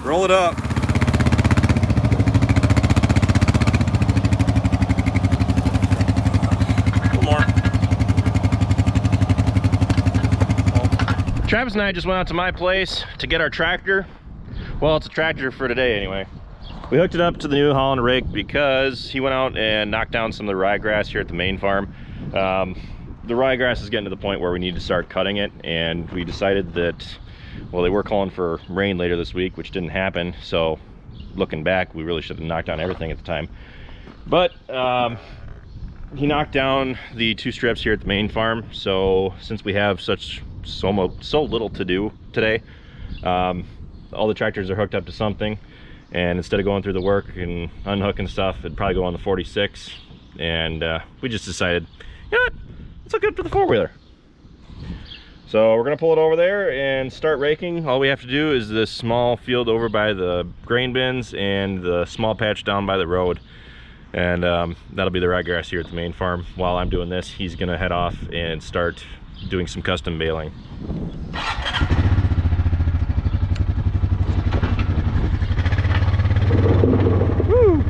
Roll it up. A little more. Travis and I just went out to my place to get our tractor. Well, it's a tractor for today anyway. We hooked it up to the New Holland rake because he went out and knocked down some of the ryegrass here at the main farm. The ryegrass is getting to the point where we need to start cutting it, and we decided that, well, they were calling for rain later this week, which didn't happen. So looking back, we really should have knocked down everything at the time. But he knocked down the 2 strips here at the main farm. So since we have so little to do today, all the tractors are hooked up to something, and instead of going through the work and unhooking stuff, it'd probably go on the 46. And we just decided, you know what, let's look good for the 4-wheeler. So we're gonna pull it over there and start raking. All we have to do is this small field over by the grain bins and the small patch down by the road, and that'll be the ryegrass here at the main farm. While I'm doing this, he's gonna head off and start doing some custom baling. Woo!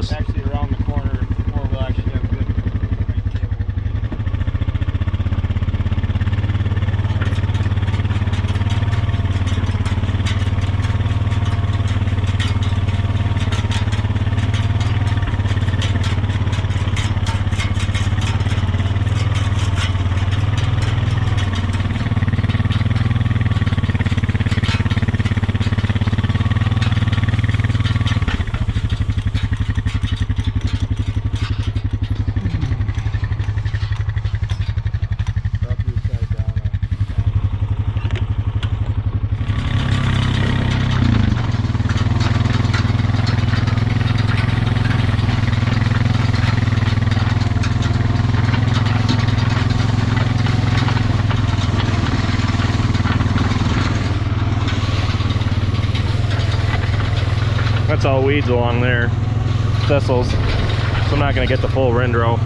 Actually, around the corner, or we'll actually have a good idea That's all weeds along there, thistles, so I'm not going to get the full windrow.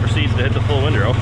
Proceeds to hit the full windrow.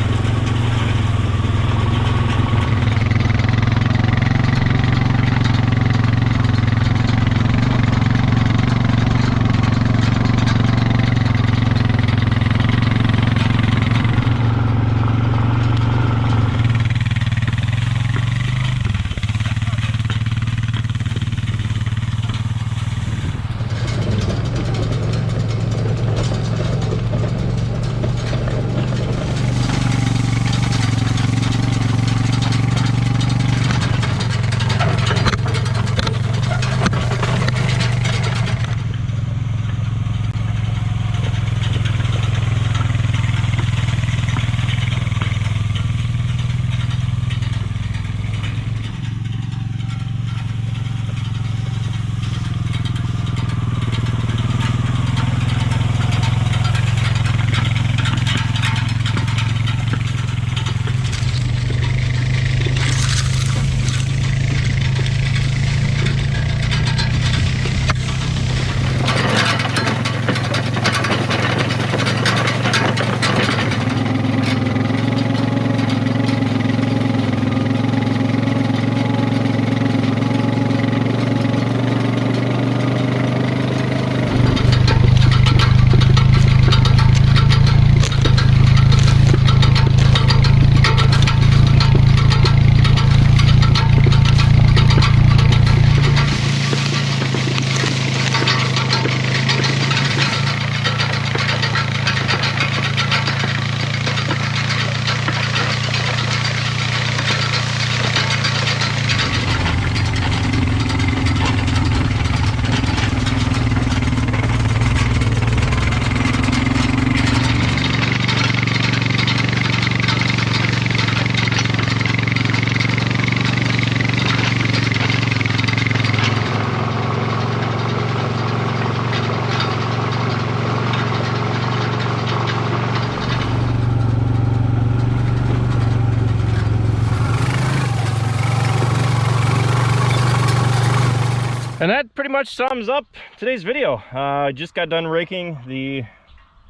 pretty much sums up today's video. I just got done raking the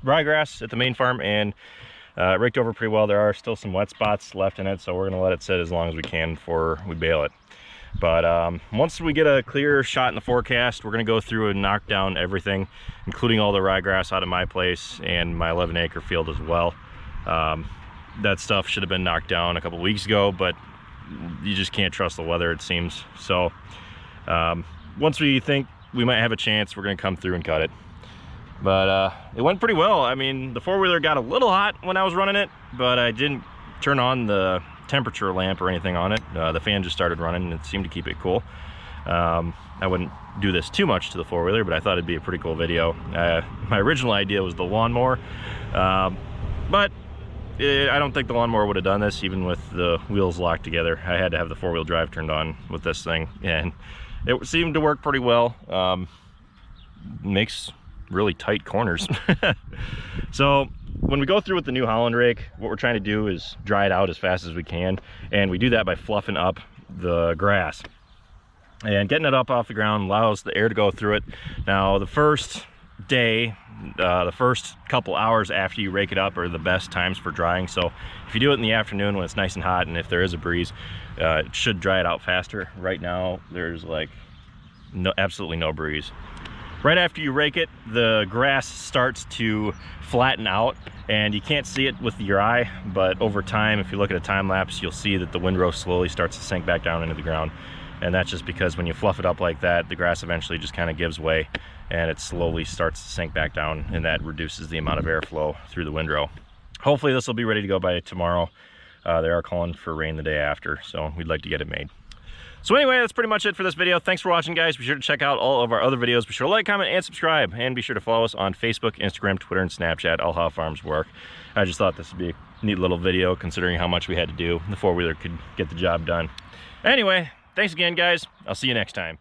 ryegrass at the main farm, and it raked over pretty well. There are still some wet spots left in it, so we're gonna let it sit as long as we can before we bale it. But once we get a clear shot in the forecast, we're gonna go through and knock down everything, including all the ryegrass out of my place and my 11-acre field as well. That stuff should have been knocked down a couple weeks ago, but you just can't trust the weather, it seems. So once we think we might have a chance, we're gonna come through and cut it. But it went pretty well. I mean, the four-wheeler got a little hot when I was running it, but I didn't turn on the temperature lamp or anything on it. The fan just started running and it seemed to keep it cool. I wouldn't do this too much to the four-wheeler, but I thought it'd be a pretty cool video. My original idea was the lawnmower, but I don't think the lawnmower would have done this even with the wheels locked together. I had to have the four-wheel drive turned on with this thing, and it seemed to work pretty well. Makes really tight corners. So when we go through with the New Holland rake, what we're trying to do is dry it out as fast as we can, and we do that by fluffing up the grass. And getting it up off the ground allows the air to go through it. Now, the first day, the first couple hours after you rake it up are the best times for drying. So if you do it in the afternoon when it's nice and hot and if there is a breeze, it should dry it out faster. Right now, there's like absolutely no breeze. Right after you rake it, the grass starts to flatten out, and you can't see it with your eye, but over time, if you look at a time lapse, you'll see that the windrow slowly starts to sink back down into the ground. And that's just because when you fluff it up like that, the grass eventually just kind of gives way and it slowly starts to sink back down, and that reduces the amount of airflow through the windrow. Hopefully this will be ready to go by tomorrow. They are calling for rain the day after, so we'd like to get it made. So anyway, that's pretty much it for this video. Thanks for watching, guys. Be sure to check out all of our other videos. Be sure to like, comment, and subscribe. And be sure to follow us on Facebook, Instagram, Twitter, and Snapchat, all how farms work. I just thought this would be a neat little video considering how much we had to do. The four-wheeler could get the job done. Anyway, thanks again, guys. I'll see you next time.